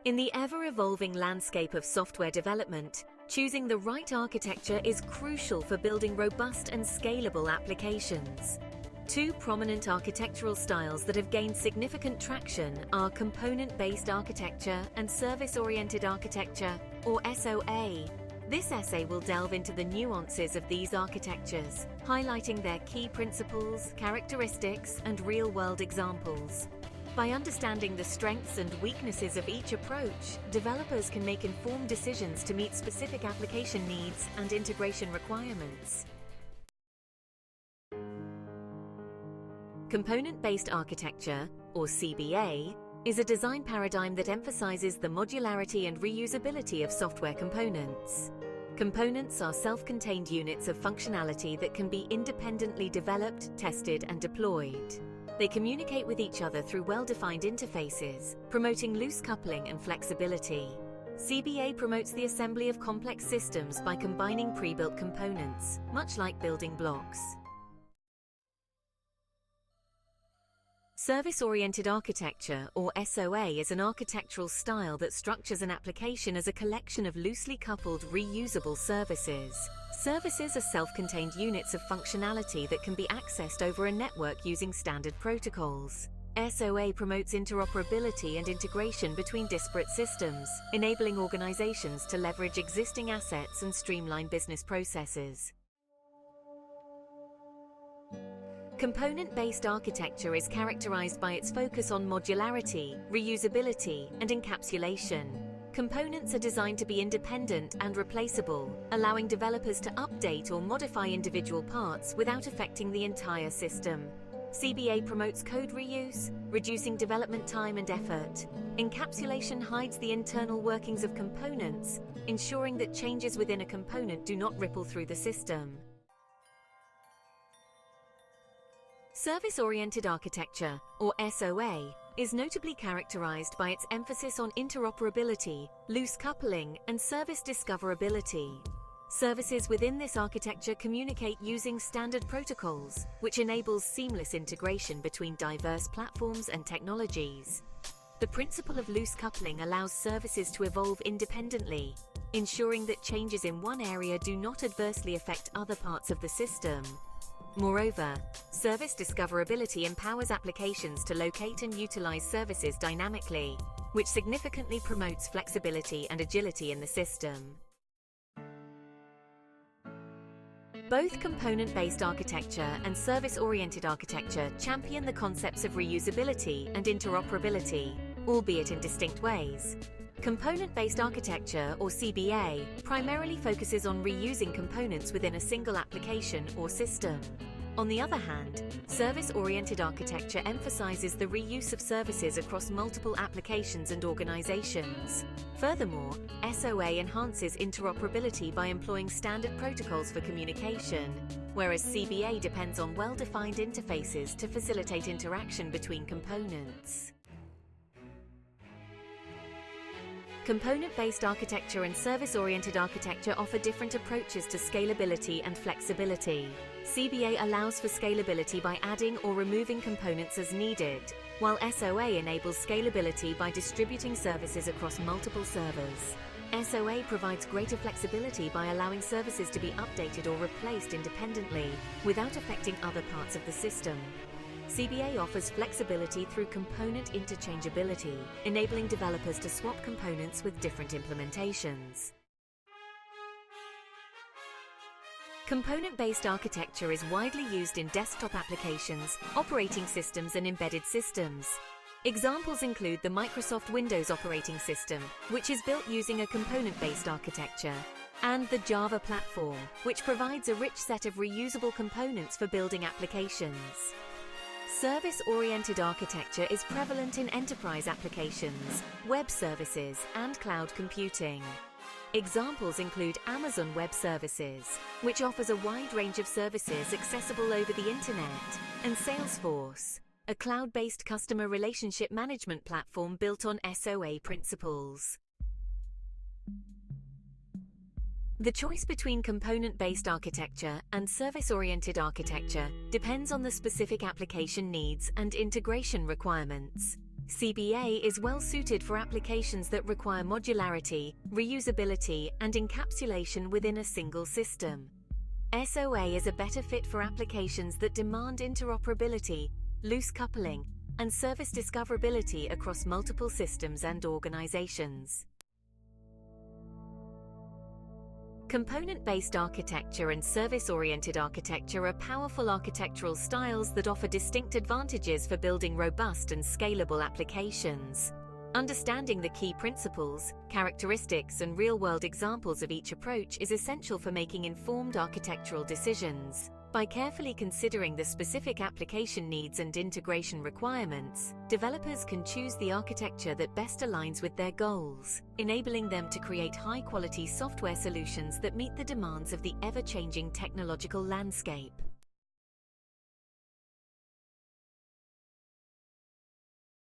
In the ever-evolving landscape of software development, choosing the right architecture is crucial for building robust and scalable applications. Two prominent architectural styles that have gained significant traction are component-based architecture and service-oriented architecture, or SOA. This essay will delve into the nuances of these architectures, highlighting their key principles, characteristics, and real-world examples. By understanding the strengths and weaknesses of each approach, developers can make informed decisions to meet specific application needs and integration requirements. Component-based architecture, or CBA, is a design paradigm that emphasizes the modularity and reusability of software components. Components are self-contained units of functionality that can be independently developed, tested, and deployed. They communicate with each other through well-defined interfaces, promoting loose coupling and flexibility. CBA promotes the assembly of complex systems by combining pre-built components, much like building blocks. Service-oriented architecture, or SOA, is an architectural style that structures an application as a collection of loosely coupled, reusable services. Services are self-contained units of functionality that can be accessed over a network using standard protocols. SOA promotes interoperability and integration between disparate systems, enabling organizations to leverage existing assets and streamline business processes. Component-based architecture is characterized by its focus on modularity, reusability, and encapsulation. Components are designed to be independent and replaceable, allowing developers to update or modify individual parts without affecting the entire system. CBA promotes code reuse, reducing development time and effort. Encapsulation hides the internal workings of components, ensuring that changes within a component do not ripple through the system. Service-oriented architecture, or SOA, is notably characterized by its emphasis on interoperability, loose coupling, and service discoverability. Services within this architecture communicate using standard protocols, which enables seamless integration between diverse platforms and technologies. The principle of loose coupling allows services to evolve independently, ensuring that changes in one area do not adversely affect other parts of the system. Moreover, service discoverability empowers applications to locate and utilize services dynamically, which significantly promotes flexibility and agility in the system. Both component-based architecture and service-oriented architecture champion the concepts of reusability and interoperability, albeit in distinct ways. Component-based architecture, or CBA, primarily focuses on reusing components within a single application or system. On the other hand, service-oriented architecture emphasizes the reuse of services across multiple applications and organizations. Furthermore, SOA enhances interoperability by employing standard protocols for communication, whereas CBA depends on well-defined interfaces to facilitate interaction between components. Component-based architecture and service-oriented architecture offer different approaches to scalability and flexibility. CBA allows for scalability by adding or removing components as needed, while SOA enables scalability by distributing services across multiple servers. SOA provides greater flexibility by allowing services to be updated or replaced independently, without affecting other parts of the system. CBA offers flexibility through component interchangeability, enabling developers to swap components with different implementations. Component-based architecture is widely used in desktop applications, operating systems, and embedded systems. Examples include the Microsoft Windows operating system, which is built using a component-based architecture, and the Java platform, which provides a rich set of reusable components for building applications. Service-oriented architecture is prevalent in enterprise applications, web services, and cloud computing. Examples include Amazon Web Services, which offers a wide range of services accessible over the Internet, and Salesforce, a cloud-based customer relationship management platform built on SOA principles. The choice between component-based architecture and service-oriented architecture depends on the specific application needs and integration requirements. CBA is well suited for applications that require modularity, reusability, and encapsulation within a single system. SOA is a better fit for applications that demand interoperability, loose coupling, and service discoverability across multiple systems and organizations. Component-based architecture and service-oriented architecture are powerful architectural styles that offer distinct advantages for building robust and scalable applications. Understanding the key principles, characteristics, and real-world examples of each approach is essential for making informed architectural decisions. By carefully considering the specific application needs and integration requirements, developers can choose the architecture that best aligns with their goals, enabling them to create high-quality software solutions that meet the demands of the ever-changing technological landscape.